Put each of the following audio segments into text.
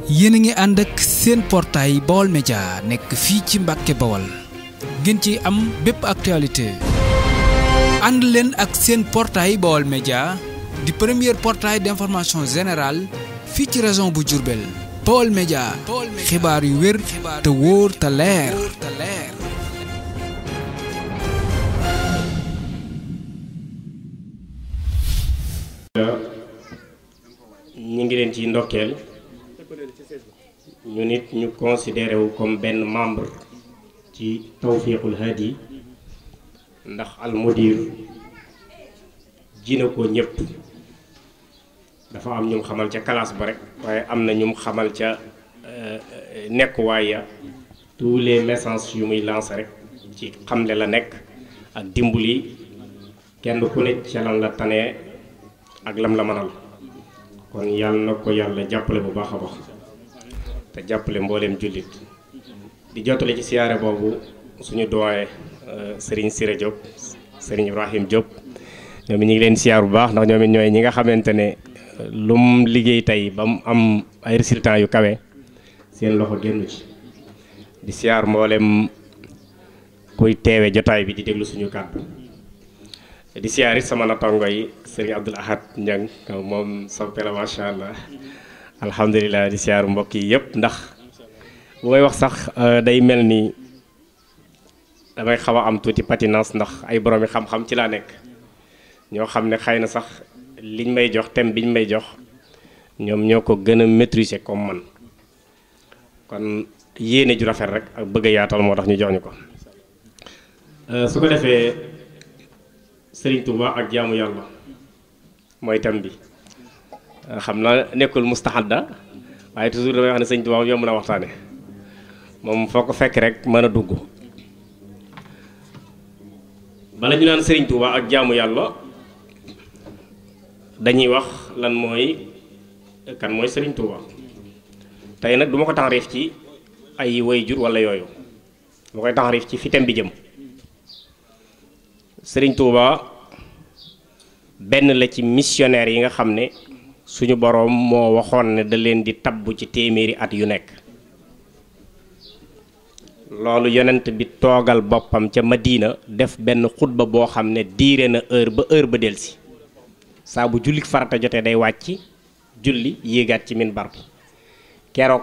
yéen a ngi ànd ak seen portail Baol Média nekk fii ci Mbàkke Bawol ngeen ci am bépp actualité ànd leen ak seen portail Baol Média di premier portail d'information générale fii ci région bu Diourbel. Baol Média xibaar yu wér te wóor te leer. ñu ngi leen ci ndokkeel ñu nit ñu considéré wu comme benn membre ci Tawfiqul Hadi ndax almudir ji na ko ñëpp dafa am ñum xamal ca classe ba rek waaye am na ñum xamal ca nekkuwaay ya tous les messages yu muy lancé rek ci xamle la nekk ak dimbali kenn ku ne ca lan la tanee ak lam la mënal kon yàlla na ko yàlla jàppale bu baax a baax te jàppale mbooleem jullit di jottale ci siyaare boobu suñu doyen Serigne Siré Diop Serigne Ibrahim Diop ñoom ñu ngi leen siyaar bu baax ndax ñoom it ñooy ñi nga xamante ne lum liggéey tey ba mu am ay résultats yu kawe seen loxo génn ci di siyaar mbooleem kuy teewe jotaay bi di déglu suñu kàddu di siyaar it sama natango yi Serigne Abdoul Ahad Niang moom soppe la macha allah alhamdulilah di siyaar mbokk yi yëpp ndax bu may wax sax day mel ni damay xaw a am tuuti patinance ndax ay boroomi xam-xam ci laa nekk ñoo xam ne xëy na sax liñ may jox thème biñ may jox ñoom ñoo ko gën a maîtriser comme man kon yéene ju rafet rek ak bëgg a yaatal moo tax ñu jox ñu ko su ko defee Serigne Touba ak jaamu yàlla mooy thème bi xam na nekkul mustahada waaye toujours damay wax ne Serigne Touba yomb na waxtaane moom foo ko fekk rek mën a dugg bala ñu naan Serigne Touba ak jaamu yàlla dañuy wax lan mooy kan mooy Serigne Touba tey nag du ma ko taxariif ci ay waajur wala yooyu ma koy taxariif ci fi thème bi jëm Serigne Touba benn la ci missionnaire yi nga xam ne suñu boroom moo waxoon ne da leen di tabbu ci téeméeri at yu nekk loolu yonent bi toogal boppam ca Madina def benn xutba boo xam ne diire na heure ba delsi saa bu julli farata jotee day wàcc julli yéegaat ci minbar bi keroog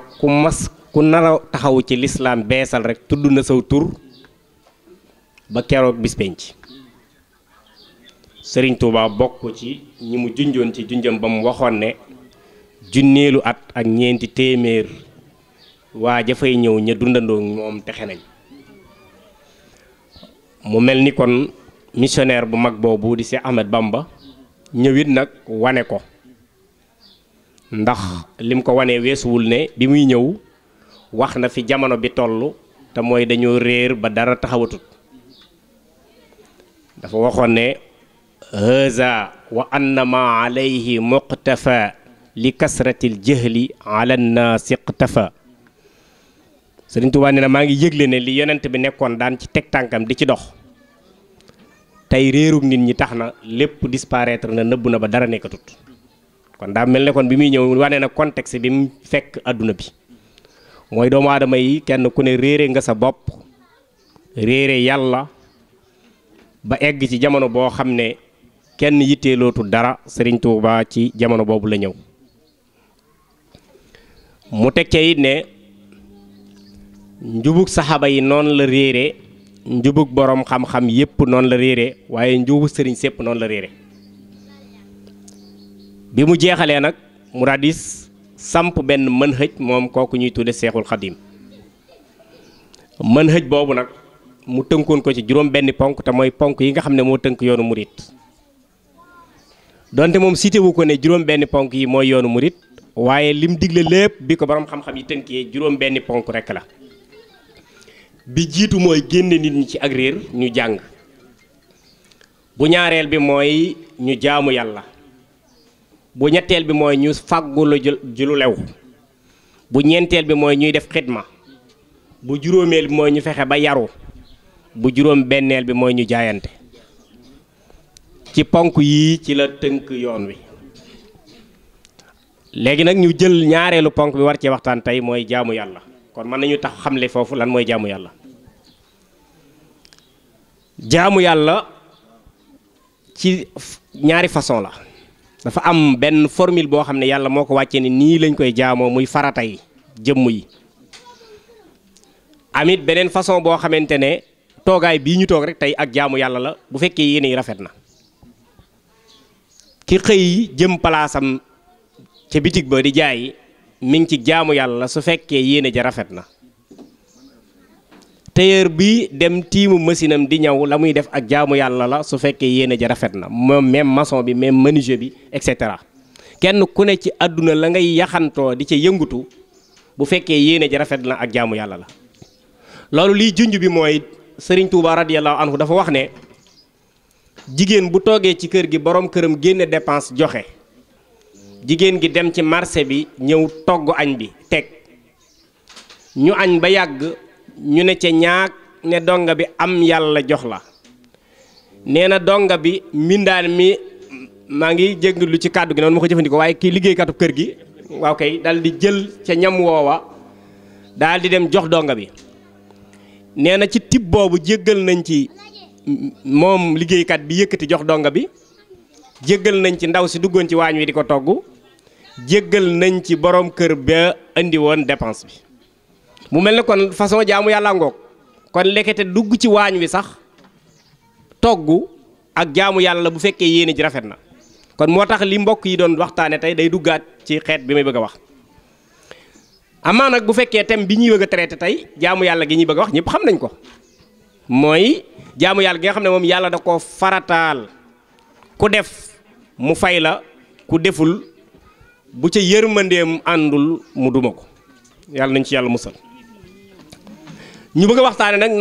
ku nar a taxawu ci lislaam beesal rek tudd na saw tur ba keroog bis penc Serigne Touba bokk ci ñi mu junjoon ci junjam ba mu waxoon ne junneelu at ak ñeenti téeméer waa jafay ñëw ña dundandoo moom texe nañ mu mel ni kon missionnaire bu mag boobu di Cheikh Ahmed Bamba ñëwit nag wane ko ndax lim ko wane weesuwul ne bi muy ñëw wax na fi jamono bi toll te mooy dañoo réer ba dara taxawatut dafa waxoon ne haza wa annama alayhi muqtafa li kasratil jahli ala nnaasi iqtafa Sëriñ Tuubaa nee na maa ngi yëgle ne li yonent bi nekkoon daan ci teg tànkam di ci dox tey réerug nit ñi tax na lépp disparaître na nëbbu na ba dara nekkatut kon daa mel ne kon bi muy ñëw wane na contexte bi mu fekk àdduna bi mooy doomu aadama yi kenn ku ne réere nga sa bopp réere yàlla ba egg ci jamono boo xam ne kenn yitteelootu dara Serigne Touba ci jamono boobu la ñëw mu teg ca it ne njubug saxaaba yi noonu la réere njubug boroom xam-xam yépp noonu la réere waaye njubug sëriñ sépp noonu la réere bi mu jeexalee nag mu daal di samp benn manhaj moom kooku ñuy tudde Seexul Xadim manhaj boobu nag mu tënkoon ko ci juróom benn ponk te mooy ponk yi nga xam ne moo tënk yoonu murit donte moom cité wu ko ne juróom benn ponk yi mooy yoonu murit waaye lim digle lépp bi ko borom xam-xam yi tënkee juróom benn ponk rekk la bi jiitu mooy génne nit ñi ci ak réer ñu jàng bu ñaareel bi mooy ñu jaamu yàlla bu ñetteel bi mooy ñu fàggu lu lew bu ñeenteel bi mooy ñuy def xidma bu juróomeel bi mooy ñu fexe ba yaru bu juróom benneel bi mooy ñu jaayante ci ponk yii ci la tënk yoon wi léegi nag ñu jël ñaareelu ponk bi war cee waxtaan tey mooy jaamu yàlla kon mën nañu tax xamle foofu lan mooy jaamu yàlla. jaamu yàlla ci ñaari façon la dafa am benn formule boo xam ne yàlla moo ko wàccee ni nii lañ koy jaamoo muy farata yi jëmm yi. amit beneen façon boo xamante ne toogaay bii ñu toog rek tey ak jaamu yàlla la bu fekkee yéene yi rafet na. ki xëy jëm palaasam ca bitig ba di jaay mi ngi ci jaamu yàlla su fekkee yéene ja rafet na. tailleur bi dem tiimu machine am di ñaw la muy def ak jaamu yàlla la su fekkee yéene ja rafet na moom même maçon bi même menuisier bi et cetera kenn ku ne ci àdduna la ngay yaxantoo di ca yëngutu bu fekkee yéene ja rafet na ak jaamu yàlla la. loolu liy junj bi mooy Serigne Touba radiyallahu anhu dafa wax ne jigéen bu toogee ci kër gi borom këram génne dépense joxe jigéen gi dem ci marché bi ñëw togg añ bi teg ñu añ ba yàgg ñu ne ca ñaag ne donga bi am yàlla jox la nee na donga bi mbindaan mi maa ngi jéglu ci kàddu gi noonu ma ko jëfandikoo waaye kii liggéeykatu kër gi waaw kay dal di jël ca ñam woowa daal di dem jox donga bi nee na ci tib boobu jéggal nañ ci moom liggéeykat bi yëkkati jox donga bi jéggal nañ ci ndaw si duggoon ci waañ wi di ko togg jéggal nañ ci borom kër ba indi woon dépense bi mu mel ne kon façon jaamu yàlla ngoog kon lekkete dugg ci waañ wi sax togg ak jaamu yàlla bu fekkee yéene ji rafet na kon moo tax li mbokk yi doon waxtaane tey day duggaat ci xeet bi may bëgg a wax. amaa nag bu fekkee thème bi ñuy bëgg a traité tey jaamu yàlla gi ñuy bëgg a wax ñëpp xam nañ ko mooy jaamu yàlla gi nga xam ne moom yàlla da ko farataal ku def mu fay la ku deful bu ca yërmandeem àndul mu duma ko yàlla nañ ci yàlla musal. ñu bëgg a waxtaane nag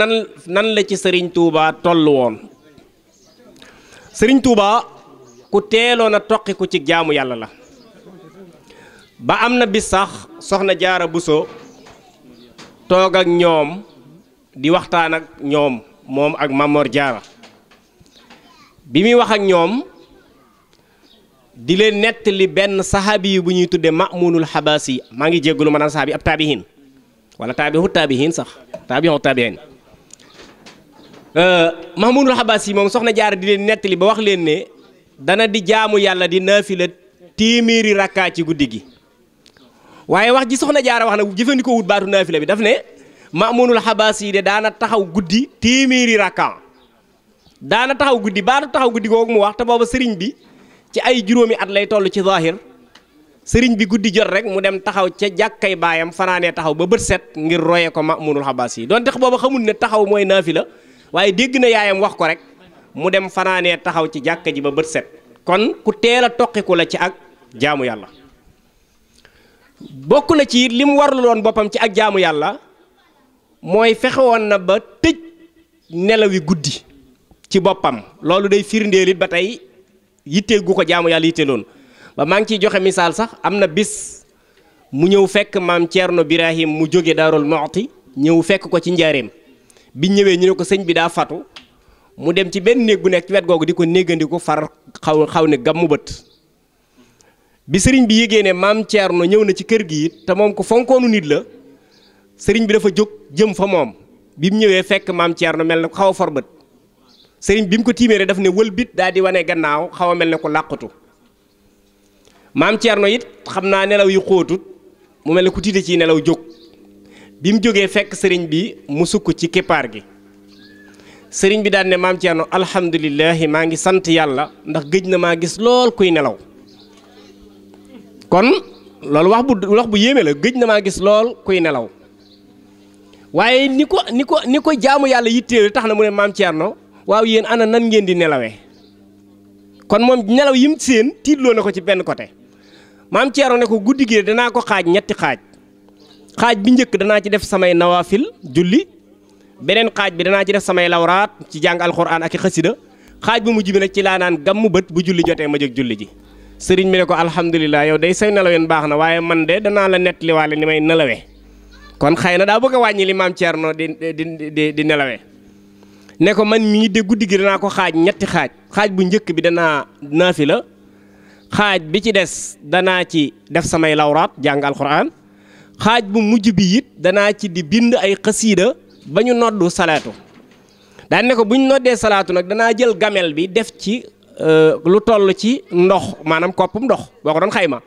nan la ci Serigne Touba toll woon Serigne Touba ku teeloon a toqiku ci jaamu yàlla la. ba am na bis sax soxna Jaara Buso toog ak ñoom di waxtaan ak ñoom moom ak Mamor Jaara bi muy wax ak ñoom di leen nettali benn saxaabi bu ñuy tudde Ma'munul Xabaasi maa ngi jéggalu ma naan saxaabi ab taabihin wala taabihin sax taabihin Ma'munul Xabaasi moom soxna Jaara di leen nettali ba wax leen ne dana di jaamu yàlla di naafila téeméeri rakkaa ci guddi gi. waaye wax ji soxna Jaara wax nag jëfandikoo wut baatu naafila bi daf ne Ma'munul Xabaasi de daana taxaw guddi téeméeri rakka daana taxaw guddi baatu taxaw guddi googu mu wax te booba sëriñ bi ci ay juróomi at lay toll ci zahir sëriñ bi guddi jot rek mu dem taxaw ca jàkkay baayam fanaanee taxaw ba bët set ngir roye ko Ma'munul Xabaasi doon tax booba xamul ne taxaw mooy naafila waaye dégg na yaayam wax ko rek mu dem fanaanee taxaw ci jàkka ji ba bët set kon ku teel a toqiku la ci ak jaamu yàlla. bokk na ci li mu warlu woon boppam ci ak jaamu yàlla mooy fexe woon na ba tëj nelawi guddi ci boppam loolu day firndeel it ba tey yitteel gu ko jaamu yàlla yitteeloon ba maa ngi ciy joxe misaal sax am na bis mu ñëw fekk maam Thierno Birahim mu jóge Daarul Muxti ñëw fekk ko ci njaareem bi ñëwee ñu ne ko sëñ bi daa fatu mu dem ci benn néeg bu nekk ci wet googu di ko néggandiku far xaw ne gàmmu bët bi sëriñ bi yégee ne maam Thierno ñëw na ci kër gi it te moom ko fonkoonu nit la sëriñ bi dafa jóg jëm fa moom bi mu ñëwee fekk maam Thierno mel ne ko xaw a for bët sëriñ bi mu ko tiimee daf ne wëlbit daal di wane gannaaw xaw a mel ne ko làqatu maam Thierno it xam naa nelaw yu xóotut mu mel ne ku tiite ci nelaw jóg bi mu jógee fekk sëriñ bi mu sukk ci keppaar gi sëriñ bi daan ne maam Thierno alhamdulilahi maa ngi sant yàlla ndax gëj na maa gis lool kuy nelaw kon loolu wax bu yéeme la gëj na maa gis lool kuy nelaw waaye ni ko jaamu yàlla yitteel tax na mu ne maam Thierno waaw yéen ana nan ngeen di nelawee kon moom nelaw yim seen tiitloo na ko ci benn côté maam Thierno ne ko guddi gi danaa ko xaaj ñetti xaaj bi njëkk danaa ci def samay nawaafil julli beneen xaaj bi danaa ci def samay lawraat ci jàng alxuraan ak i xasida xaaj bu mujj bi nag ci laa naan gàmmu bët bu julli jotee ma jóg julli ji sëriñ bi ne ko alhamdulilah yow day say nelaween baax na waaye man de danaa la nettaliwaale ni may nelawee kon xëy na daa bëgg a wàññi li maam Thierno di nelawee ne ko man mii de guddi gi danaa ko xaaj ñetti xaaj bu njëkk bi danaa naafila xaaj bi ci des danaa ci def samay lawraat jàng alquran xaaj bu mujj bi it danaa ci di bind ay xasiida ba ñu noddu salaatu daan ne ko bu ñu noddee salaatu nag danaa jël gamel bi def ci lu toll ci ndox maanaam koppum ndox boo ko doon xayma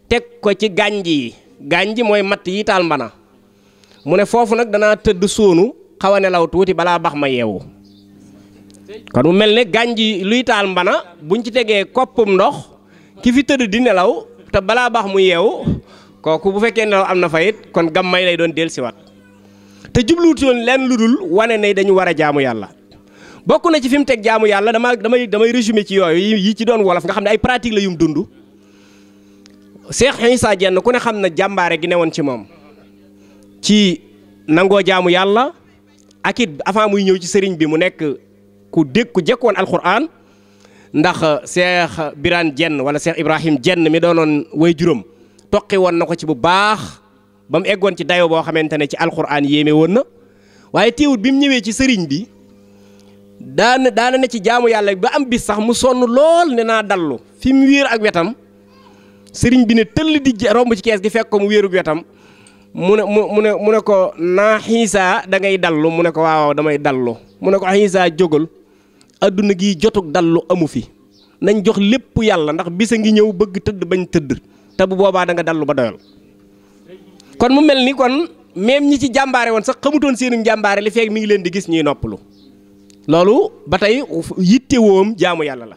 teg ko ci gànj mooy matt yi taal mbana mu ne foofu nag danaa tëdd sóonu xaw a nelaw tuuti balaa bax ma yeewu kon mu mel ne gànj luy taal mbana buñ ci tegee koppum ndox ki fi tëdd di nelaw te balaa bax mu yeewu kooku bu fekkee nelaw am na fa it kon gammay lay doon dellusiwaat te jubluwut yoon lenn lu dul wane ne dañu war a jaamu yàlla bokk na ci fi mu teg jaamu yàlla damay résumé ci yooyu yi ci doon wolof nga xam ne ay pratique la yum dund Cheikh Issa Diène ku ne xam na jàmbaare gi newoon ci moom ci nangoo jaamu yàlla ak it avant muy ñëw ci sëriñ bi mu nekk ku jekkoon alquran ndax Cheikh Birane Diène wala Cheikh Ibrahim Diène mi doonoon way juróom toqi woon na ko ci bu baax ba mu eggoon ci dayo boo xamante ne ci alquran yéeme woon na waaye teewut bi mu ñëwee ci sëriñ bi daana ne ci jaamu yàlla ba am bis sax mu sonn lool ne naa dallu fi mu wéer ak wetam sëriñ bi ne tëll di romb ci kees gi fekk ko mu wéeru wetam mu ne ko naa Xiisa da ngay dallu mu ne ko waaw damay dallu mu ne ko Xiisa jógal adduna gi jotug dallu amu fi nañ jox lépp yàlla ndax bisa ngi ñëw bëgg tëdd bañ tëdd te bu boobaa da nga dallu ba doyal kon mu mel ni kon même ñi ci jàmbaare woon sax xamutoon seenu jàmbaare li feek mi ngi leen di gis ñuy noppalu loolu ba tey yittewoom jaamu yàlla la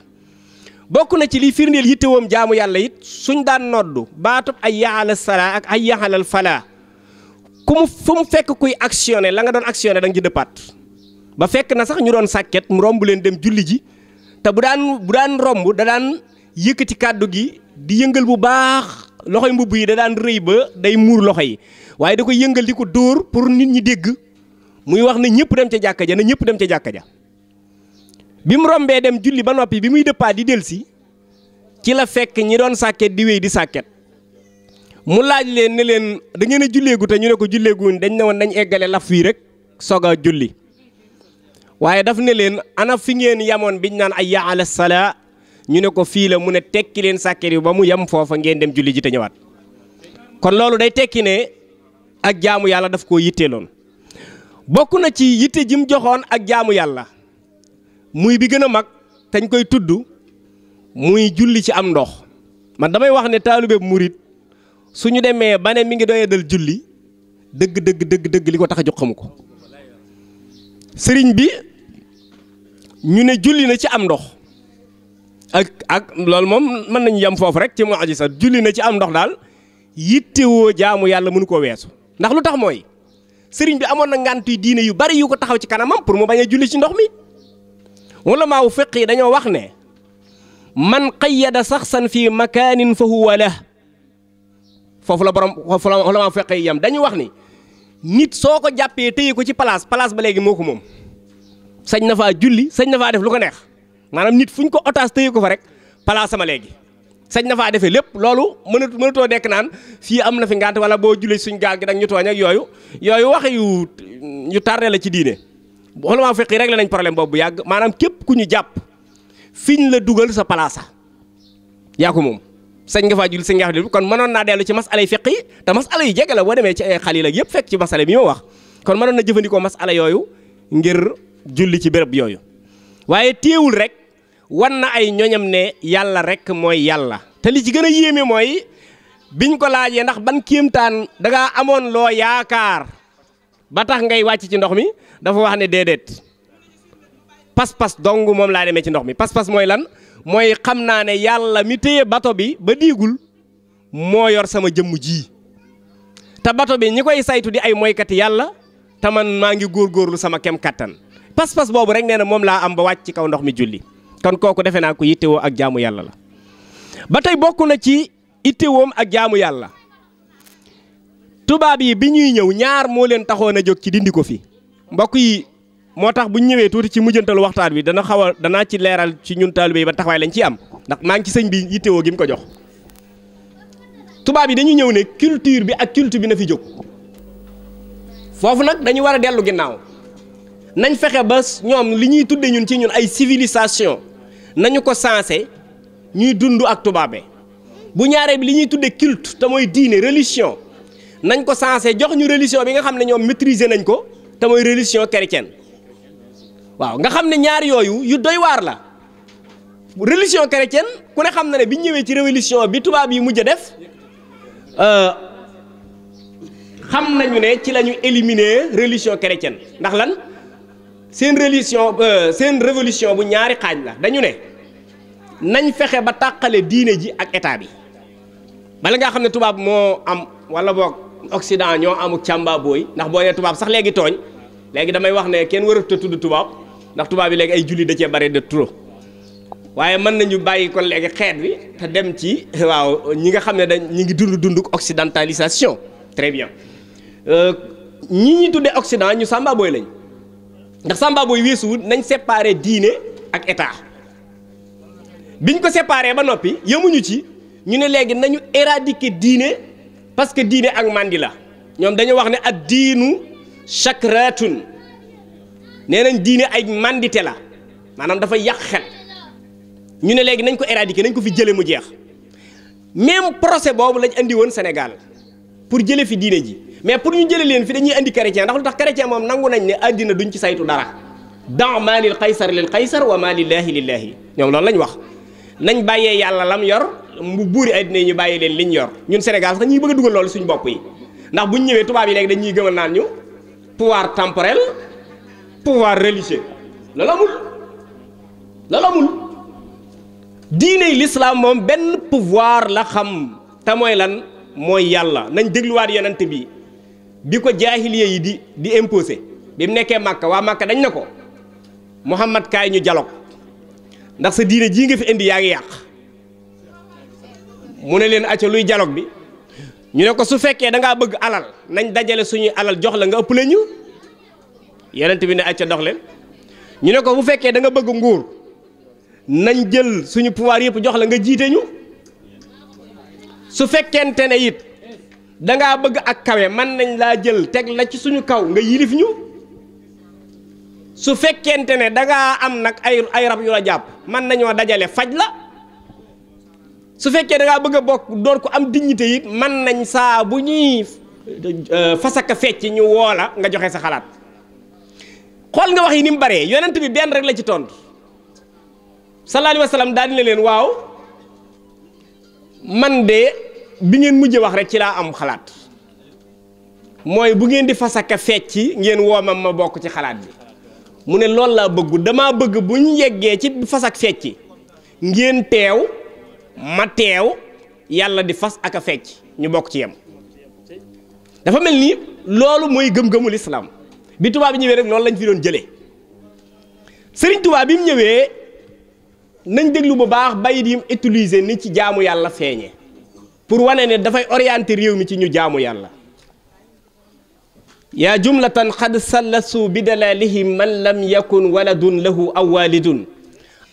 bokk na ci li firndeel yittewoom jaamu yàlla it suñ daan noddu baatub ay yaxalal salaa ak ay yaxalal falaa fu mu fekk kuy actionné la nga doon actionné da nga ci dëppaat ba fekk na sax ñu doon sàkket mu romb leen dem julli ji te bu daan romb da daan yëkkati kàddu gi di yëngal bu baax loxoy mbubb yi da daan rëy ba day muur loxo yi waaye da koy yëngal di ko dóor pour nit ñi dégg muy wax ne ñëpp dem ca jàkka ja na ñëpp dem ca jàkka ja bi mu rombee dem julli ba noppi bi muy dëppaat di delsi ci la fekk ñi doon sàkket di wéy di sàkket mu laaj leen ne leen da ngeen a julleegu te ñu ne ko julleeguñ dañ ne woon dañ eggale laf fii rek soog a julli waaye daf ne leen ana fi ngeen yamoon biñ naan ay yaala salaa ñu ne ko fii la mu ne tekki leen sàkket yi ba mu yem foofa ngeen dem julli ji te ñëwaat kon loolu day tekki ne ak jaamu yàlla daf koo yitteeloon bokk na ci yitte ji mu joxoon ak jaamu yàlla muy bi gën a mag tañ koy tudd muy julli ci am ndox man damay wax ne taalibe murit suñu demee ba ne mi ngi doyee dal julli dëgg li ko tax a jóg xamu ko sëriñ bi ñu ne julli na ci am ndox ak loolu moom mën nañu yem foofu rek ci mu'jiza julli na ci am ndox daal yittewoo jaamu yàlla mënu koo weesu ndax lu tax mooy sëriñ bi amoon na ngàntuy diine yu bari yu ko taxaw ci kanamam pour mu bañ a julli ci ndox mi ulamaaw fiq yi dañoo wax ne man qayyada saxsan fi makaanin fa huwa lah foofu la ulamaaw fiq yi yam dañu wax ni nit soo ko jàppee téye ko ci place ba léegi moo ko moom sañ na faa julli sañ na faa def lu ko neex maanaam nit fu ñu ko otage téye ko fa rek place sama léegi sañ na faa defee lépp loolu mënatoo nekk naan fii am na fi ngànt wala boo julli suñ gaal gi dag ñu tooñ ak yooyu wax yu tardé la ci diine ulamaaw fiq yi rek la nañ problème boobu bu yàgg maanaam képp ku ñu jàpp fiñ la dugal sa place yaa ko moom sañ nga faa julli sañ nga faa julli kon mënoon naa dellu ci masala yi fiq yi te masala yi jege la boo demee ci ay xalil ak yëpp fekk ci masala bi ma wax kon mënoon na jëfandikoo masala yooyu ngir julli ci béréb yooyu waaye téewul rek wan na ay ñoñam ne yàlla rek mooy yàlla te li ci gën a yéeme mooy biñ ko laajee ndax ban kéemtaan dangaa amoon loo yaakaar ba tax ngay wàcc ci ndox mi dafa wax ne déedéet pas-pas dong moom laa demee ci ndox mi pas-pas mooy lan mooy xam naa ne yàlla mi téye bato bi ba diigul moo yor sama jëmm ji te bato bi ñi koy saytu di ay moykati yàlla te man maa ngi góorgóorlu sama kem kattan pas-pas boobu rek nee na moom laa am ba wàcc ci kaw ndox mi julli kon kooku defe naa ko yittewoo ak jaamu yàlla la ba tey bokk na ci ittewoom ak jaamu yàlla tubaab yi bi ñuy ñëw ñaar moo leen taxoon a jóg ci dindi ko fi mbokk yi moo tax bu ñu ñëwee tuuti ci mujjantalu waxtaan bi danaa ci leeral ci ñun taalibe yi ba taxawaay lañ ciy am ndax maa ngi ci sëñ bi yittewoo gi mu ko jox tubaab yi dañu ñëw ne culture bi ak culte bi na fi jóg foofu nag dañu war a dellu ginnaaw nañ fexe ba ñoom li ñuy tudde ñun ci ñun ay civilisation nañu ko sensé ñuy dund ak tubaabe bu ñaaree bi li ñuy tudde culte te mooy diine religion nañ ko sensé jox ñu religion bi nga xam ne ñoom maîtriser nañ ko te mooy religion chrétienne waaw nga xam ne ñaar yooyu yu doy waar la religion chrétienne ku ne xam na ne bi ñëwee ci révolution bi tubaab yi mujj a def xam nañu ne ci la ñu éliminer religion chrétienne ndax lan seen religion seen révolution bu ñaari xaaj la dañu ne nañ fexe ba tàqale diine ji ak état bi bala nga xam ne tubaab moo am wala boog Occident ñoo amuk càmba booy ndax boo nee tubaab sax léegi tooñ léegi damay wax ne kenn waratu tudd tubaab ndax tubaab yi léegi ay julli da cee bare de trop waaye mën nañu bàyyi kon léegi xeet bi te dem ci waaw ñi nga xam ne ñi ngi dunduk occidentalisation très bien ñi ñi tuddee Occident ñu sàmba booy lañ ndax sàmba booy weesuwut nañ séparé diine ak état biñ ko séparé ba noppi yemuñu ci ñu ne léegi nañu éradiquer diine parce que diine ak mandi la ñoom dañu wax ne ad diinu chakratun nee nañ diine ay mandité la maanaam dafa yàq xel ñu ne léegi nañ ko éradiquer nañ ko fi jële mu jeex même procès boobu lañ andi woon Sénégal pour jële fi diine ji mais pour ñu jële leen fi dañuy andi chrétien ndax lu tax chrétien moom nangu nañ ne àddina duñ ci saytu dara dan maa lil qaysar wa maa lillaahi lillaahi ñoom loolu lañ wax nañ bàyyee yàlla lam yor mu buuri àddina yi ñu bàyyi leen liñ yor ñun Sénégal sax ñuy bëgg a dugal loolu suñ bopp yi ndax buñ ñëwee tubaab yi léegi dañuy gëmal naan ñu pouvoir temporel pouvoir religieux loolu amul diiney l'islam moom benn pouvoir la xam te mooy lan mooy yàlla nañ dégluwaat yonent bi ko jaahiliya yi di imposé bi mu nekkee Màkka waa Màkka dañ na ko Muhammad kaay ñu dialogue ndax sa diine jii nga fi indi yaa ngi yàq mu ne leen acca luy dialogue bi ñu ne ko su fekkee da ngaa bëgg alal nañ dajale suñuy alal jox la nga ëppale ñu yonent bi ne acca dox leen ñu ne ko bu fekkee da nga bëgg nguur nañ jël suñu pouvoir yëpp jox la nga jiite ñu su fekkente ne it da ngaa bëgg ak kawe man nañ laa jël teg la ci suñu kaw nga yilif ñu su fekkente ne da ngaa am nag ay rab yu la jàpp man nañoo dajale faj la su fekkee da ngaa bëgg a bokk doon ko am dignité it man nañ saa bu ñuy fasaka fecc ñu woo la nga joxe sa xalaat xool nga wax yi ni mu baree yonent bi benn rek la ci tontu sallallahu alayhi wa sallam daal di leen waaw man de bi ngeen mujj wax rek ci laa am xalaat mooy bu ngeen di fasaka fecc ngeen woomam ma bokk ci xalaat bi mu ne loolu laa bëggu damaa bëgg bu ñu yeggee ci fasak fecc ngeen teew ma teew yàlla di fas ak a fecc ñu bokk ci yem dafa mel ni loolu mooy gëm-gëmu lislaam bi tubaab bi ñëwee rek loolu lañ fi doon jëlee sëriñ tubaab bi mu ñëwee nañ déglu bu baax bayit yi mu utiliser ni ci jaamu yàlla feeñe pour wane ne dafay orienter réew mi ci ñu jaamu yàlla yaa jumlatan xad sallasu bi dalalihim man lam yakun waladun lahu aw walidun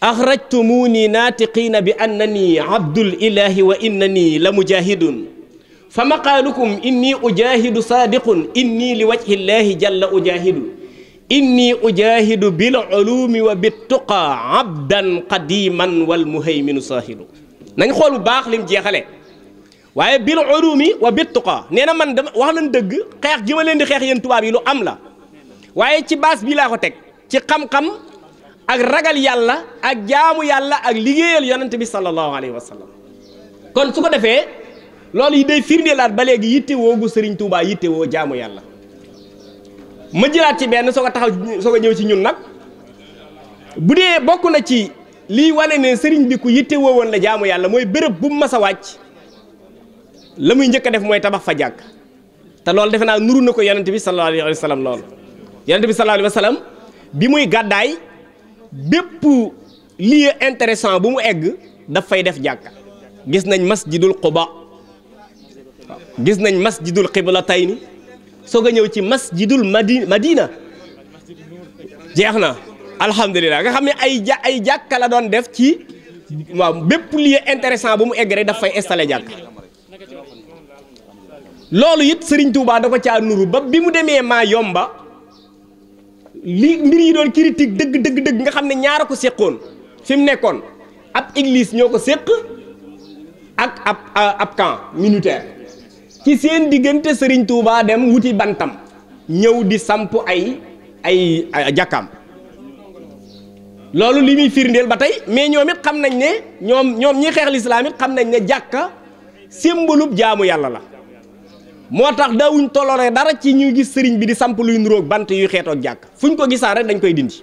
axrajtumuni naatiqiina bi annani abdul ilahi wa innani la mujahidun fa maqaalukum inni ujahidu saadiqun inni li wajhi llahi jalla ujahidu inni ujahidu bil ulumi wa bit tuqa abdan qadiman wal muhayminu saahidu nañ xool bu baax lim jeexale waaye bil ulumi wa bit tuqa nee na man dama wax nañ dëgg xeex gi ma leen di xeex yéen tubaab yi lu am la waaye ci baas bii laa ko teg ci xam-xam ak ragal yàlla ak jaamu yàlla ak liggéeyal yonent bi sallallahu alayhi wa sallam kon su ko defee loolu yi day firndeelaat ba léegi yittewoo gu Sëriñ Tuubaa yittewoo jaamu yàlla ma jëlaat ci benn soo ko taxaw soo ko ñëw ci ñun nag bu dee bokk na ci lii wane ne sëriñ bi ku yittewoo woon la jaamu yàlla mooy béréb bu mu mas a wàcc la muy njëkk a def mooy tabax fa jàkk te loolu defe naa nuru na ko yonent bi sallallahu alayhi wa sallam loolu yonent bi sallallahu alayhi wa sallam bi muy gàddaay bépp lieu intéressant bu mu egg daf fay def jàkka gis nañ masjidul Quba gis nañ masjidul Qiblatayni soog a ñëw ci masjidul Madina jeex na alhamdulilah nga xam ne ay jàkka la doon def ci waaw bépp lieu intéressant bu mu egg rek daf fay installé jàkka loolu it Serigne Touba da ko caa nuru ba bi mu demee maa yomba li mbir yi doon critique dëgg nga xam ne ñaara ko seqoon fi mu nekkoon ab église ñoo ko séq ak ab camp militaire ci seen diggante Serigne Touba dem wuti bantam ñëw di samp ay jàkkaam loolu li muy firndeel ba tey mais ñoom it xam nañ ne ñoom ñi xeex lislaam it xam nañ ne jàkka symbolub jaamu yàlla la moo tax daawuñ toloree dara ci ñu gis sëriñ bi di samp luy nuroog bant yuy xeetoog jàkk fuñ ko gisaan rek dañ koy dindi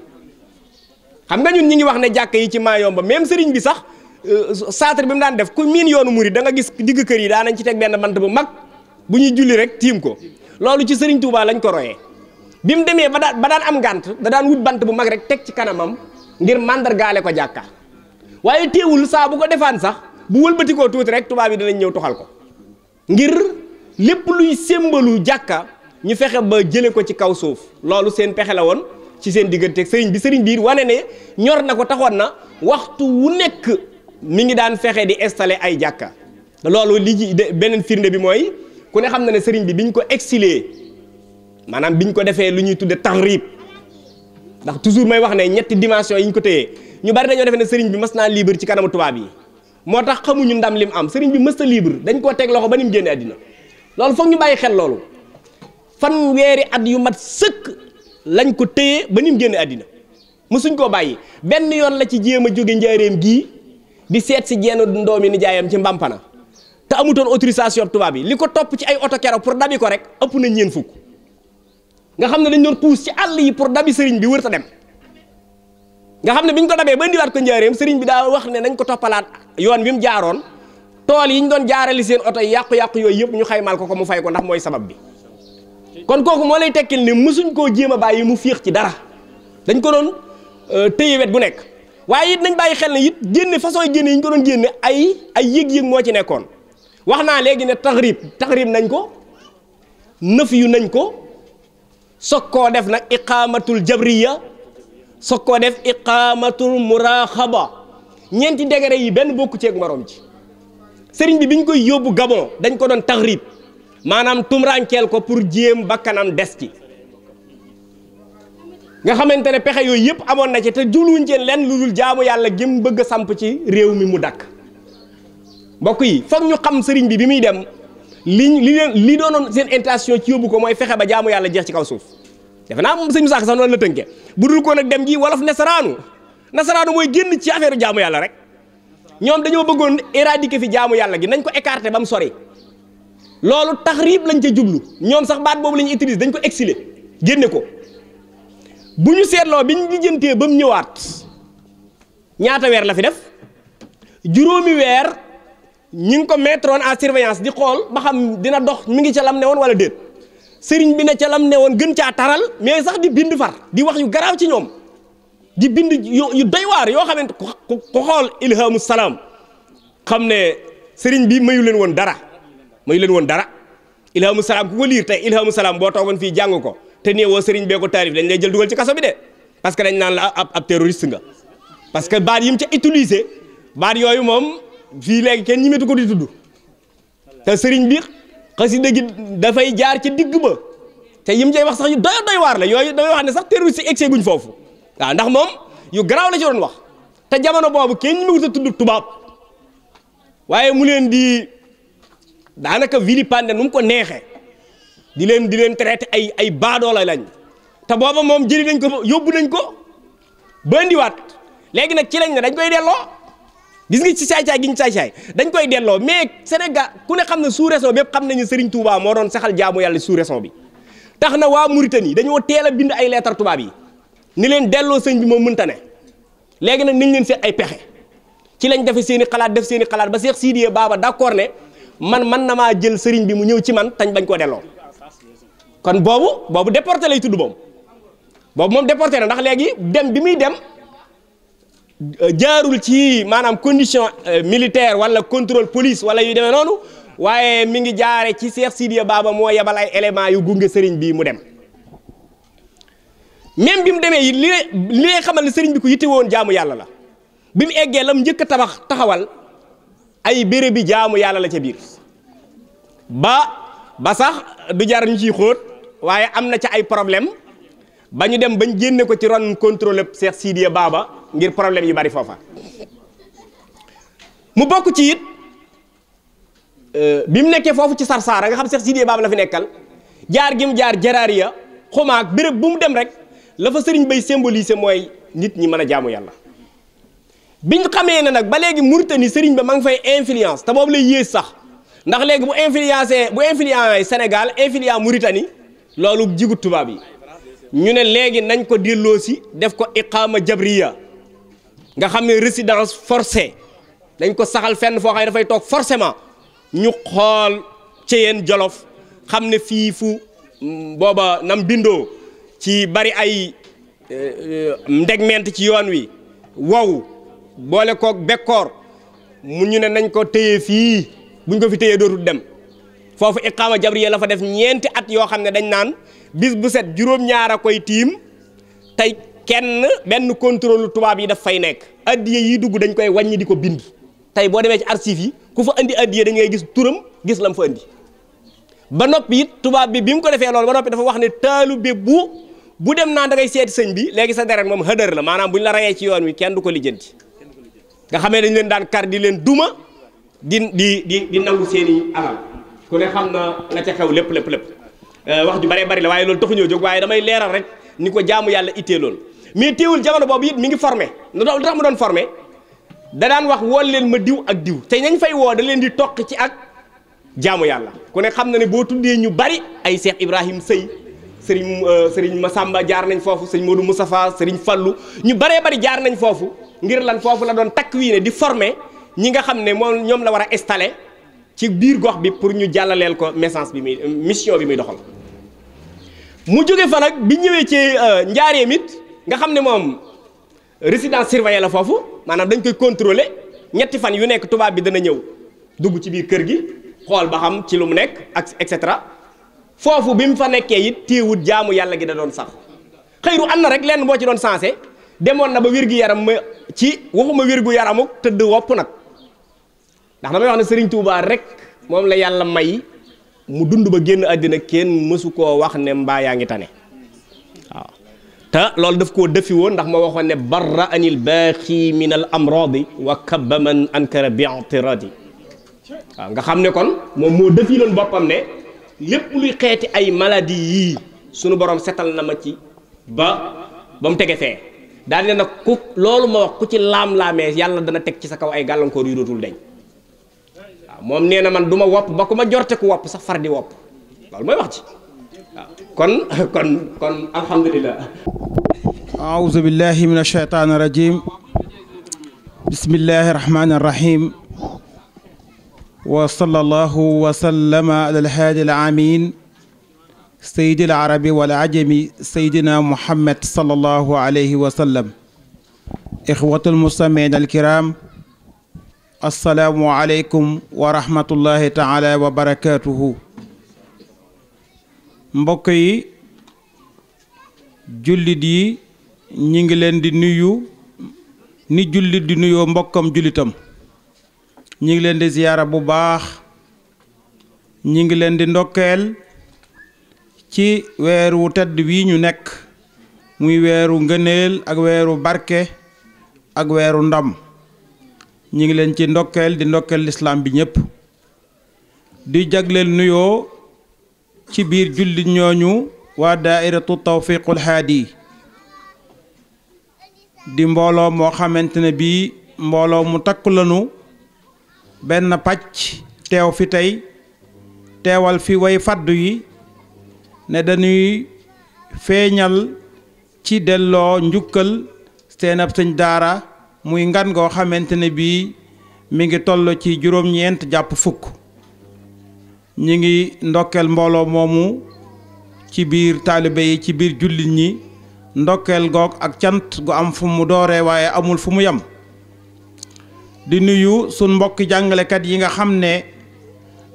xam nga ñun ñi ngi wax ne jàkk yi ci Mayumba même sëriñ bi sax saatre bi mu daan def ku miin yoonu murid da nga gis digg kër yi daanañ ci teg benn bant bu mag bu ñuy julli rek tiim ko loolu ci sëriñ Touba lañ ko royee bi mu demee ba daan am ngànt da daan wut bant bu mag rek teg ci kanamam ngir màndargaale ko jàkka waaye teewul saa bu ko defaan sax bu wëlbatikoo tuuti rek tubaab yi danañ ñëw toxal ko ngir lépp luy sémbalu jàkka ñu fexe ba jële ko ci kaw suuf loolu seen pexe la woon ci seen diggante sëriñ bi wane ne ñor na ko taxoon na waxtu wu nekk mi ngi daan fexe di installer ay jàkka loolu li ci beneen firnde bi mooy ku ne xam na ne sëriñ bi biñ ko exilé maanaam biñ ko defee lu ñuy tudde taxrib ndax toujours may wax ne ñetti dimension yi ñu ko téyee ñu bari dañoo defee ne sëriñ bi mës naa libre ci kanamu tubaab yi moo tax xamuñu ndam lim am sëriñ bi mës ta libre dañ koo teg loxo ba ni mu génne àddina loolu foog ñu bàyyi xel loolu fanweeri at yu mat sëkk lañ ko téye ba ni mu génne àddina mësuñ koo bàyyi benn yoon la ci jéem a jóge njaareem gii di seet si jenn ndoomi nijaayam ci Mbampana te amutoon autorisation tubaab yi li ko topp ci ay oto keroog pour dabi ko rek ëpp na ñeen fukk nga xam ne dañ doon puus ci àll yi pour dabi sëriñ bi wër ta dem nga xam ne biñ ko dabee ba indiwaat ko njaareem sëriñ bi daa wax ne nañ ko toppalaat yoon bi mu jaaroon tool yi ñu doon jaarali seen oto yi yàqu-yàqu yooyu yëpp ñu xaymal ko mu fay ko ndax mooy sabab bi kon kooku moo lay tekkil ne mësuñ koo jéem a bàyyi mu féex ci dara dañ ko doon téye wet gu nekk waaye it nañ bàyyi xel ne it génne façon yi génne yi ñu ko doon génne ay yëg-yëg moo ci nekkoon wax naa léegi ne taxrib nañ ko nëf yu nañ ko soog koo def nag iqaamatul jabriya soog koo def iqaamatul muraxaba ñeenti degré yi benn bokku ceeg morom ci sëriñ bi biñ koy yóbbu Gabon dañ ko doon taxrib maanaam tumurankeel ko pour jéem bakkanam des ci nga xamante ne pexe yooyu yëpp amoon na ci te juluñ ci len lu dul jaamu yàlla gëm bëgg a samp ci réew mi mu dakk mbokk yi foog ñu xam sëriñ bi muy dem li doonoon seen intention ci yóbbu ko mooy fexe ba jaamu yàlla jeex ci kaw suuf defe naa moom sëñ Musaa Ka sax noonu la tënke bu dul ko nag dem ji wolof nasaraanu mooy génn ci affaire jaamu yàlla rek ñoom dañoo bëggoon éradiquer fi jaamu yàlla gi nañ ko écarter ba mu sori loolu taxrib lañ ca jublu ñoom sax baat boobu la ñu utiliser dañ ko exiler génne ko bu ñu seetloo bi ñu lijjantee ba mu ñëwaat ñaata weer la fi def juróomi weer ñi ngi ko mettre en surveillance di xool ba xam dina dox mi ngi ca lam ne woon wala déet sëriñ bi ne ca lam ne woon gën caa taral mais sax di bind far di wax yu garaaw ci ñoom di bind yu doy waar yoo xamante ku xool ilhamu salaam xam ne sëriñ bi mayu leen woon dara ilhamu salaam ku ko liir tey ilhamu salaam boo toogoon fii jàng ko te néewoo sëriñ bee ko taarif dañ lay jël dugal ci kaso bi de parce que dañ naan la ab terroriste nga parce que baat yi mu ca utiliser baat yooyu moom fii léegi kenn ñimetu ko di tudd te sëriñ bi xasida gi dafay jaar ci digg ba te yim cay wax sax yu doy waar la yooyu damay wax ne sax terroriste yi egsee guñ foofu waaw ndax moom yu garaaw la ci doon wax te jamono boobu kenn ñimewut a tudd tubaab waaye mu leen di daanaka vilipender nu mu ko neexee di leen traité ay baadoola lañ te booba moom jëli nañ ko yóbbu nañ ko ba indiwaat léegi nag ci lañ ne dañ koy delloo gis nga ci saay-saay gi ñu saay-saay dañ koy delloo mais Sénégal ku ne xam ne sous-région bépp xam nañu Serigne Touba moo doon saxal jaamu yàlla sous-région bi tax na waa Mauritanie dañoo teel a bind ay lettre tubaab yi ni leen delloo sëñ bi moom mënta ne léegi nag nañ leen seet ay pexe ci lañ defe seen i xalaat def seen i xalaat ba Cheikh Sidiye Baba d'accord ne man na maa jël sëriñ bi mu ñëw ci man tañ bañ koo delloo kon boobu déporté lay tudd boobu moom déporté na ndax léegi dem bi muy dem jaarul ci maanaam condition militaire wala contrôle police wala yu demee noonu waaye mi ngi jaare ci Cheikh Sidiye Baba moo yebal ay éléments yu gunge sëriñ bi mu dem même bi mu demee yi li lay xamal ne sëriñ bi ko yitte woon jaamu yàlla la bi mu eggee lam njëkk a taxawal ay béréb bi jaamu yàlla la ca biir ba sax du jar ñu ciy xóot waaye am na ca ay problème ba ñu dem bañ génne ko ci ron contrôle Cheikh Sidiye Baba ngir problème yu bari foofa mu bokk ci it bi mu nekkee foofu ci Sarsara nga xam Cheikh Sidiye Baba la fi nekkal jaar gi mu jaar Jaraariya xumaag béréb bu mu dem rek la fa sëriñ bay symboliser mooy nit ñi mën a jaamu yàlla. biñ xamee ne nag ba léegi Mauritanie sëriñ ba ma ngi fay influence te boobu lay yées sax ndax léegi bu influencé Sénégal influence Mauritanie loolu jigut tubaab yi ñu ne léegi nañ ko delloosi def ko iqaama jabriya nga xam ne résidence forcée dañ ko saxal fenn foo xam ne dafay toog forcément ñu xool ci yeen Jolof xam ne fii fu booba nam bindoo ci bari ay ndegment ci yoon wi wow boole koog bekkoor mu ñu ne nañ ko téye fii buñ ko fi téyee dootul dem foofu iqaama jabriya la fa def ñeenti at yoo xam ne dañ naan bis bu set juróom-ñaar a koy tiim tey benn contrôle tubaab yi daf fay nekk addiye yi dugg dañ koy wàññi di ko bind tey boo demee ci archive yi ku fa andi addiye da ngay gis turam gis lam fa andi ba noppi it tubaab bi mu ko defee loolu ba noppi dafa wax ne taalibe bu dem naan da ngay seeti sëñ bi léegi sa deret moom xëdër la maanaam buñ la rayee ci yoon wi kenn du ko lijjanti nga xamee dañ leen daan kar di leen duma di nangu seeni alal ku ne xam na la ca xew lépp wax ju bëree bëri la waaye loolu taxuñoo jóg waaye damay leeral rek ni ko jaamu yàlla ittee loolu mais teewul jamono boobu it mi ngi formé lu tax mu doon formé da daan wax wool leen ma diw ak diw te ñañ fay woo da leen di toq ci ak jaamu yàlla ku ne xam na ne boo tuddee ñu bari ay Cheikh Ibrahim Sëy sëriñ Massamba jaar nañ foofu sëriñ Modou Moustapha sëriñ Fallu ñu baree bari jaar nañ foofu ngir lan foofu la doon takk wii ne di formé ñi nga xam ne moom ñoom la war a installé ci biir gox bi pour ñu jàllaleel ko message bi muy mission bi muy doxal mu jóge fa nag bi ñëwee ci njaareem it nga xam ne moom résidence surveillée la foofu maanaam dañ koy contrôler ñetti fan yu nekk tubaab bi dana ñëw dugg ci biir kër gi xool ba xam ci lu mu nekk ak et cetera foofu bi mu fa nekkee it téewut jaamu yàlla gi da doon sax xëyru am na rek lenn boo ci doon sensé demoon na ba wér-gu-yaram ma ci waxuma wér-gu-yaramuk tëdd wopp nag ndax damay wax ne Serigne Touba rek moom la yàlla may mu dund ba génn àddina kenn mësu koo wax ne mbaa yaa ngi tane waaw te loolu daf koo defi woon ndax ma waxoon ne barra anil baaxi min al amradi wa kabba man ankara bi i'tiradi waaw nga xam ne kon moom moo defi loon boppam ne lépp luy xeeti ay maladie yii sunu borom setal na ma ci ba mu tege fee daal di nag ku loolu ma wax ku ci laam-laamee yàlla dana teg ci sa kaw ay gàllankoor yu dootul deñ waaw moom nee na man du ma wopp ba ku ma jorte ku wopp sax far di wopp loolu mooy wax ci waaw kon alhamdulilah. aouzu billahi min ashaytaani rajim bismillahi rahmaani rahim wa sallallahu wa sallama ala alhaadi alamin sayidi alarabi wal ajami sayidina muhammad sallallahu alayhi wa sallam ixwatul mustamiin alkiram assalaamu aleykum wa rahmatullahi taala wa barakatuhu mbokk yi jullit yi ñi ngi leen di nuyu ni jullit di nuyoo mbokkam jullitam ñi ngi leen di ziyaara bu baax ñi ngi leen di ndokkeel ci weeru tedd wi ñu nekk muy weeru ngëneel ak weeru barke ak weeru ndam ñi ngi leen ci ndokkeel di ndokkeel lislaam bi ñépp di jagleel nuyoo ci biir jullit ñooñu waa daairatu tawfiqul haadi di mbooloo moo xamante ne bii mbooloo mu takku lanu benn pàcc teew fi tey teewal fi way faddu yi ne dañuy feeñal ci delloo njukkal seen ab sëñ daara muy ngan goo xamante ne bii mi ngi toll ci juróom-ñeent jàpp fukk ñi ngi ndokkeel mbooloo moomu ci biir taalibe yi ci biir jullit ñi ndokkeel goog ak cant gu am fu mu dooree waaye amul fu mu yem di nuyu sun mbokki jàngalekat yi nga xam ne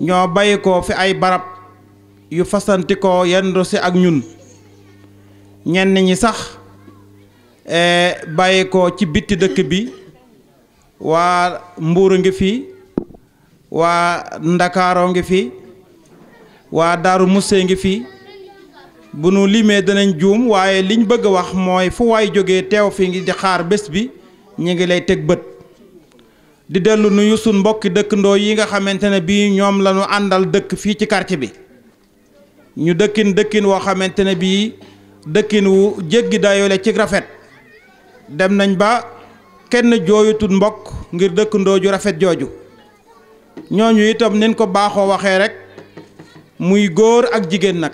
ñoo bàyyi ko fi ay barab yu fasanti ko yendu si ak ñun ñenn ñi sax bàyyi ko ci bitti dëkk bi waa Mbuur ngi fi waa Ndakaaroo ngi fi waa Daaru Musse ngi fi bu nu limee danañ juum waaye liñ bëgg a wax mooy fu waay jógee teew fi ngi di xaar bés bi ñu ngi lay teg bët di dellu nuyu sun mbokki dëkkandoo yi nga xamante ne bii ñoom la ñu àndal dëkk fii ci quartier bi ñu dëkkin woo xamante ne bii dëkkin wu jéggi dayoo la ci rafet dem nañ ba kenn jooyutul mbokk ngir dëkkandoo ju rafet jooju ñooñu itam nin ko baaxoo waxee rek muy góor ak jigéen nag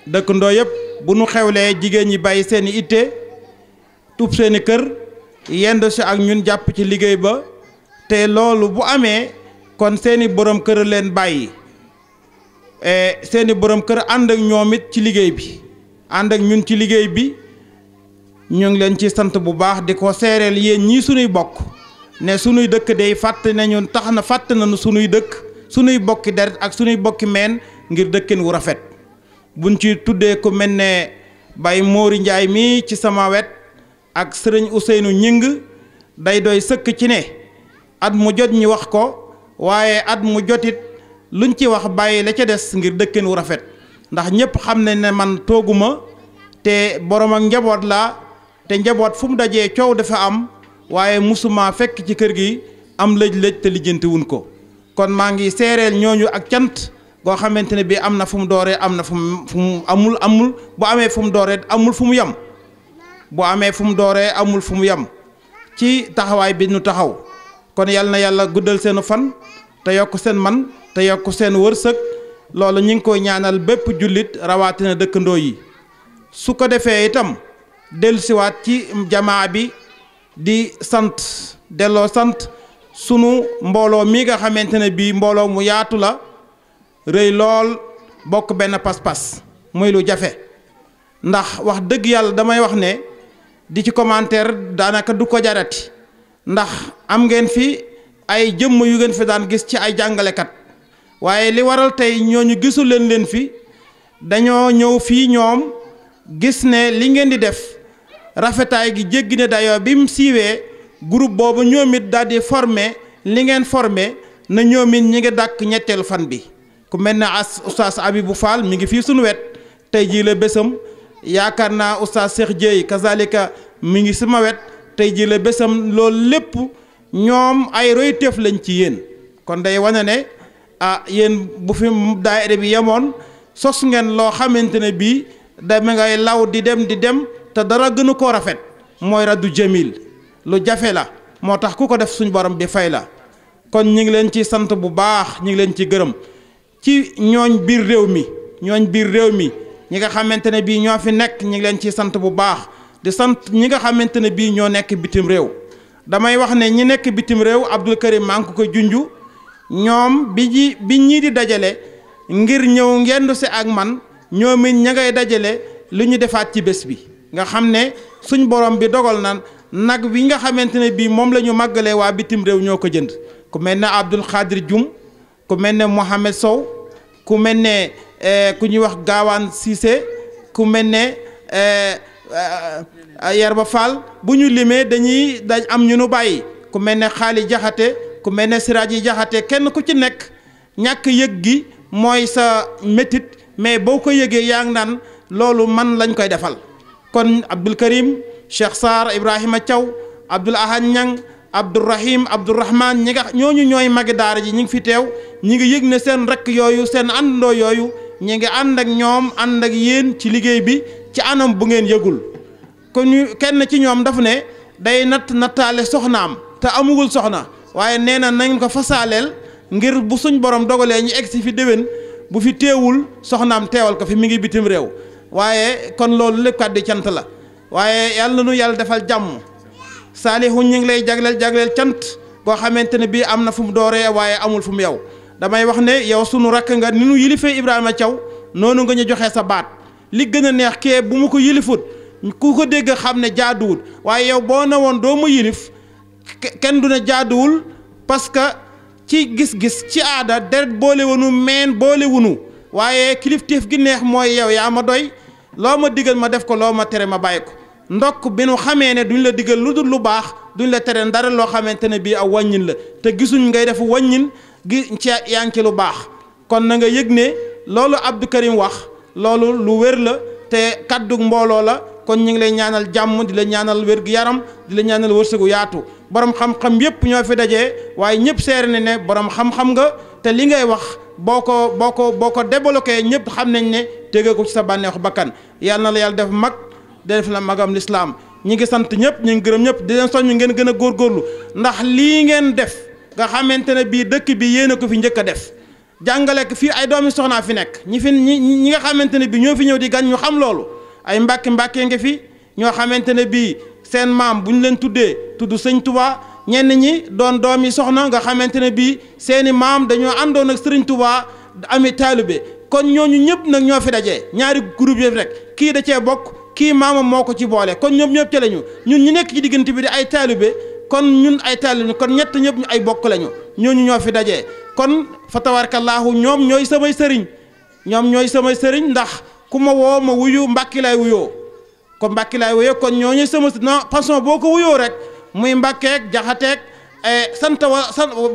dëkkandoo yëpp bu nu xewlee jigéen ñi bàyyi seeni itte tub seeni kër yendu si ak ñun jàpp ci liggéey ba te loolu bu amee kon seeni borom kër leen bàyyi seeni borom kër ànd ak ñoom it ci liggéey bi ànd ak ñun ci liggéey bi ñu ngi leen ci sant bu baax di ko seereel yéen ñii sunuy bokk ne sunuy dëkk day fàtte nañu tax na fàtte nañu sunuy dëkk sunuy bokki deret ak sunuy bokki meen ngir dëkkin wu rafet buñ ci tuddee ku mel ne Baye Mori Njaay mii ci sama wet ak sëriñ Ousseynou Ñing day doy sëkk ci ne at mu jot ñi wax ko waaye at mu jotit luñ ci wax bàyyi la ca des ngir dëkkin wu rafet ndax ñépp xam ne ne man tooguma te borom ak njaboot laa te njaboot fu mu dajee coow dafa am waaye musuma fekk ci kër gi am lëj-lëj te lijjanti wuñ ko kon maa ngi seereel ñooñu ak cant goo xamante ne bii am na fu mu dooree am na fu mu amul bu amee fu mu dooree amul fu mu yem bu amee fu mu dooree amul fu mu yem ci taxawaay bi nu taxaw kon yal na yàlla guddal seenu fan te yokk seen man te yokk seen wërsëg loolu ñu ngi koy ñaanal bépp jullit rawatina dëkkandoo yi su ko defee itam dellusiwaat ci jamaa bi di sant delloo sant sunu mbooloo mi nga xamante ne bii mbooloo mu yaatu la rëy lool bokk benn pas-pas muy lu jafe ndax wax dëgg yàlla damay wax ne di ci commentaire daanaka du ko jarati ndax am ngeen fi ay jëmm yu ngeen fi daan gis ci ay jàngalekat waaye li waral tey ñooñu gisul leen fi dañoo ñëw fii ñoom gis ne li ngeen di def rafetaay gi jéggi ne dayoo bi mu siiwee groupe boobu ñoom it daal di formé li ngeen formé na ñoom it ñi ngi dàkk ñetteelu fan bi ku mel ne oustaz Abibou Fall mi ngi fii suñu wet tey jii la bésam yaakaar naa oustaz Cheikh Dieye kazalika mi ngi sama wet tey jii la bésam loolu lépp ñoom ay royteef lañ ci yéen kon day wane ne yéen bu fi daayira bi yemoon sos ngeen loo xamante ne bii dama ngay law di dem te dara gënu koo rafet mooy raddu jamil lu jafe la moo tax ku ko def suñ borom bi fay la kon ñi ngi leen ci sant bu baax ñi ngi leen ci gërëm ci ñooñ biir réew mi ñi nga xamante ne bii ñoo fi nekk ñi ngi leen ci sant bu baax di sant ñi nga xamante ne bii ñoo nekk bitim réew damay wax ne ñi nekk bitim réew Abdul Karim maa ngi ko koy junju ñoom bi ñii di dajale ngir ñëw ngendu si ak man ñoom it ña ngay dajale lu ñu defaat ci bés bi nga xam ne suñ borom bi dogal na nag wi nga xamante ne bii moom la ñu màggalee waa bitim réew ñoo ko jënd ku mel ne Abdul Xaadir Jum ku mel ne Mohamed Sow ku mel ne ku ñuy wax Gaawaan Cissé ku mel ne Yerba Fall bu ñu limee dañ am ñu nu bàyyi ku mel ne Xaali Jaxate ku mel ne Siraaji Jaxate kenn ku ci nekk ñàkk yëg gi mooy sa métit mais boo ko yëgee yaa ngi naan loolu man lañ koy defal kon Abdul Karim Cheikh Sarr Ibrahima Thiaw Abdoul Ahad Ñang Abdourahim Abdourahman ñooñu ñooy magi daara ji ñi ngi fi teew ñi ngi yëg ne seen rekk yooyu seen àndandoo yooyu ñi ngi ànd ak ñoom ànd ak yéen ci liggéey bi ci anam bu ngeen yëgul kon ñu kenn ci ñoom dafa ne day nattaale soxnaam te amugul soxna waaye nee na nañ ko fasaaleel ngir bu suñ borom dogalee ñu egg si fi déwén bu fi teewul soxnaam teewal ko fi mi ngi bitim réew waaye kon loolu lépp kàddu cant la waaye yàlla nu yàlla defal jàmm Saalihu ñu ngi lay jagleel cant goo xamante ne bii am na fu mu dooree waaye amul fu mu yow damay wax ne yow sunu rakk nga ni nu yilifee Ibrahima Thiaw noonu nga ñu joxee sa baat li gën a neex kee bu mu ko yilifut ku ko dégg xam ne jaaduwul waaye yow boo ne woon doo ma yilif kenn du ne jaaduwul parce que ci gis-gis ci aada deret boole wunu meen boole wunu waaye kilifteef gi neex mooy yow yaa ma doy loo ma digal ma def ko loo ma tere ma bàyyi ko ndokk bi nu xamee ne duñ la digal lu dul lu baax duñ la tere dara loo xamante ne bii aw wàññin la te gisuñ ngay def wàññin gi ci yaa ngi ci lu baax kon na nga yëg ne loolu Abdou Karim wax loolu lu wér la te kaddu mbooloo la kon ñu ngi lay ñaanal jàmm di la ñaanal wér gu yaram di la ñaanal wërsëgu yaatu borom xam-xam yépp ñoo fi dajee waaye ñëpp seere ne ne borom xam-xam nga te li ngay wax boo ko débloqué ñëpp xam nañ ne tege ko ci sa bànneexu bakkan yàlla na la yàlla def mag def la magam lislaam ñi ngi sant ñëpp ñi ngi gërëm ñëpp di leen soññ ngeen gën a góorgóorlu ndax lii ngeen def nga xamante ne bii dëkk bi yéen a ko fi njëkk a def jàngale ko fii ay doomi soxnaa fi nekk ñi nga xamante ne bii ñoo fi ñëw di gan ñu xam loolu ay mbàkke nga fi ñoo xamante ne bii seen maam bu ñu leen tuddee tudd sëñ Touba ñenn ñi doon doomi soxna nga xamante ne bii seeni maam dañoo àndoon ak sëriñ Touba ami taalibe kon ñooñu ñëpp nag ñoo fi dajee ñaari groupe yi rek kii da cee bokk kii maamam moo ko ci boole kon ñoom ñëpp ca lañu ñun ñu nekk ci diggante bi di ay taalibe kon ñun ay taalibe kon ñett ñëpp ñu ay bokk lañu ñooñu ñoo fi dajee kon fa tabarakallaahu ñoom ñooy samay sëriñ ndax ku ma woo ma wuyu mbàkki lay wuyoo ko mbàkki laay wuyoo kon ñooñu sama non façon boo ko wuyoo rek muy mbàkkeek jaxateek sant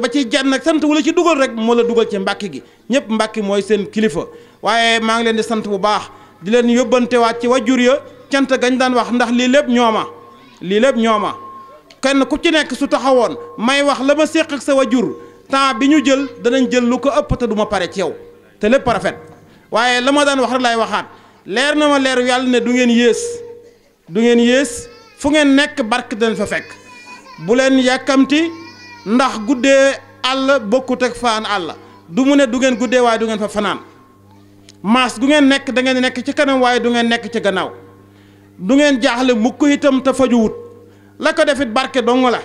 ba ci jenn ak sant wala ci dugal rek moo la dugal ci mbàkki gi ñëpp mbàkki mooy seen kilifa waaye maa ngi leen di sant bu baax di leen yóbbantewaat ci wajur ya cant gañ daan wax ndax lii lépp ñooma kenn ku ci nekk su taxawoon may wax la ma séq ak sa wajur temps bi ñu jël danañ jël lu ko ëpp te du ma pare ci yow te lépp rafet waaye la ma daan wax rek laay waxaat leer na ma leer yàlla ne du ngeen yées fu ngeen nekk barke dana fa fekk bu leen yàkkamti ndax guddee àll bokkut ak faan àll du mu ne du ngeen guddee waaye du ngeen fa fanaan maas gu ngeen nekk da ngeen nekk ci kanam waaye du ngeen nekk ci gannaaw du ngeen jaaxle mukk itam te fajuwut la ko defit barke dong la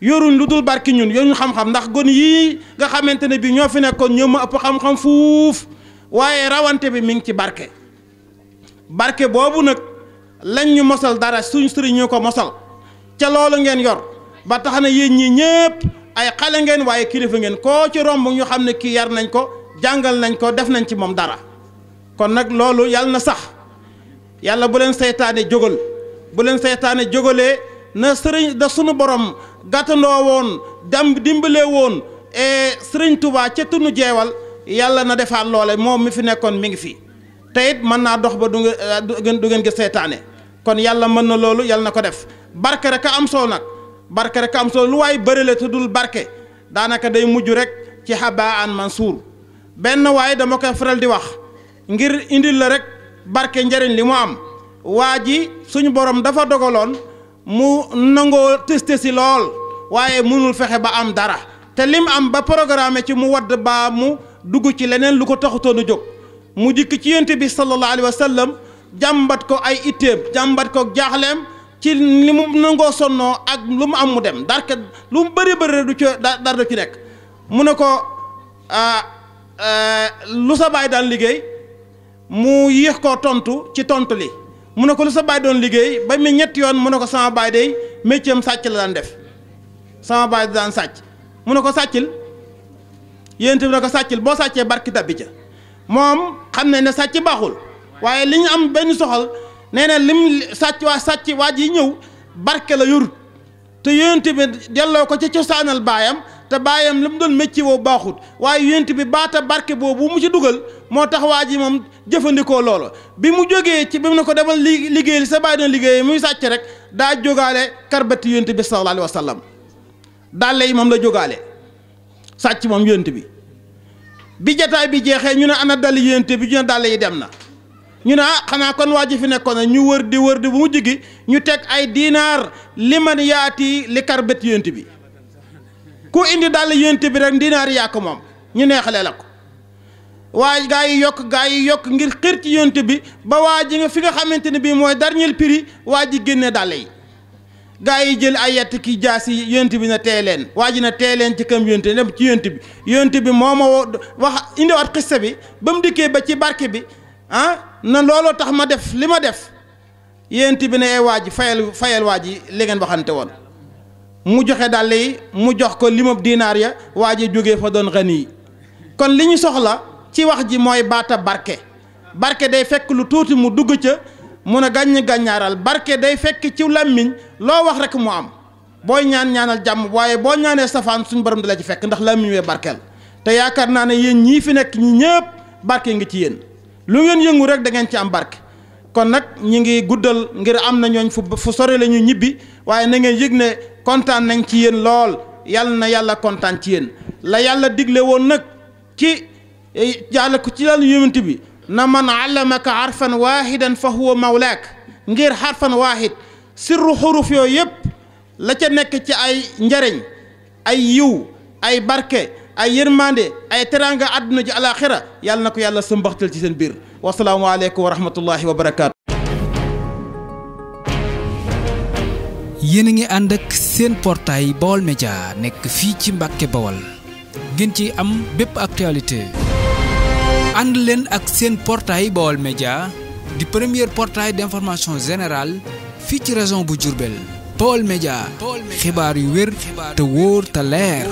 yoruñ lu dul barke ñun yoruñ xam-xam ndax gon yii nga xamante ne bii ñoo fi nekkoon ñoo ma ëpp xam-xam fuuf waaye rawante bi mi ngi ci barke boobu nag lañ ñu mosal dara suñ sëriñ ñu ko mosal ca loolu ngeen yor ba tax na yéen ñi ñëpp ay xale ngeen waaye kilifa ngeen koo ci romb ñu xam ne kii yar nañ ko jàngal nañ ko def nañ ci moom dara kon nag loolu yàlla na sax yàlla bu leen seytaane jógal bu leen seytaane jógalee na sëriñ da sunu borom gàttandoo woon dimbalee woon sëriñ Touba ca tunu jeewal yàlla na defaat loole moom mi fi nekkoon mi ngi fi te it mën naa dox ba du ngeen gis seytaane kon yàlla mën na loolu yàlla na ko def barke rek a am solo nag barke rek a am solo lu waay bërile te dul barke daanaka day mujj rek ci habaan mansuur benn waaye dama koy faral di wax ngir indil la rek barke njëriñ li mu am waa ji suñu borom dafa dogaloon mu nangoo testé si lool waaye mënul fexe ba am dara te lim am ba programme ci mu wadd baa mu dugg ci leneen lu ko taxutoon a jóg mu dikk ci yonent bi sallallahu alayhi wa sallam jàmbat ko ay itteem jàmbat ko jaaxleem ci li mu nangoo sonnoo ak lu mu am mu dem darka lu mu bëri du ci dara du ci nekk mu ne ko lu sa baay daan liggéey mu yéex koo tontu ci tontu li mu ne ko lu sa baay doon liggéey ba mu ñetti yoon mu ne ko sama baay day métier am sàcc la daan def sama baay daan sàcc mu ne ko sàccil yéen tamit ne ko sàccil boo sàccee barki tabbi ca moom xam ne sàcc baaxul waaye li ñu am benn soxal nee na lim sàcc waa ji ñëw barke la yorut te yonent bi delloo ko ca cosaanal baayam te baayam li mu doon métti woo baaxut waaye yonent bi baata barke boobu mu ci dugal moo tax waa ji moom jëfandikoo loolu bi mu jógee ci bi mu ne ko demal liggéey li sa baay doon liggéey muy sàcc rek daa jógaale karbati yonent bi sallallahu alayhi wa sallam dàlle yi moom la jógaale sàcc moom yonent bi jataay bi jeexee ñu ne ana dàll yonent bi ñu ne dàll yi dem na ñu ne xanaa kon waa ji fi nekkoon na ñu wër di bu mujj gi ñu teg ay diinaar liman yaati li karbet yonent bi ku indi dàll yonent bi rek diinaar yaa ko moom ñu neexalee la ko waaye gaa yi yokk ngir xir ci yonent bi ba waa ji nga fi nga xamante ne bii mooy dernier prix waa ji génne dàll yi gaa yi jël ay yett ki jaas yi yonent bi na tee leen waa ji na tee leen ci kam yonent dem ci yonent bi moo ma wax indiwaat xissa bi ba mu dikkee ba ci barke bi na looloo tax ma def li ma def yonent bi ne waa ji fayal waa ji li ngeen waxante woon mu joxe dàll yi mu jox ko limab dinaar ya waa ji jógee fa doon xani yi kon li ñu soxla ci wax ji mooy baata barke day fekk lu tuuti mu dugg ca mun a gàññaaral barke day fekk ci làmmiñ loo wax rek mu am booy ñaanal jàmm waaye boo ñaanee safaan suñu borom da la ci fekk ndax làmmiñ wee barkeel te yaakaar naa ne yéen ñii fi nekk ñi ñëpp barke ngi ci yéen lu ngeen yëngu rek da ngeen ci am barke kon nag ñi ngi guddal ngir am na ñooñ fu sore la ñu ñibbi waaye na ngeen yëg ne kontaan nañ ci yéen lool yàlla na yàlla kontaan ci yéen la yàlla digle woon nag ci jàll ko ci lalu yonent bi na man allamaka harfan waahidan fa huwa mawlaak ngir harfan waahid sirru xuruf yooyu yëpp la ca nekk ci ay njariñ ay yiw ay barke ay yërmande ay teranga àdduna ji alaxira yàlla na ko yàlla sëmbaxtal ci seen biir wasalaamu aleykum wa rahmatullahi wa barakaatu. yéen a ngi ànd ak seen portail Baol Média nekk fii ci Mbàkke Bawol ngeen ci am bépp actualité ànd leen ak seen portail Baol Média di premier portail d'information générale fii ci région bu Diourbel Baol Média xibaar yu wér te wóor te leer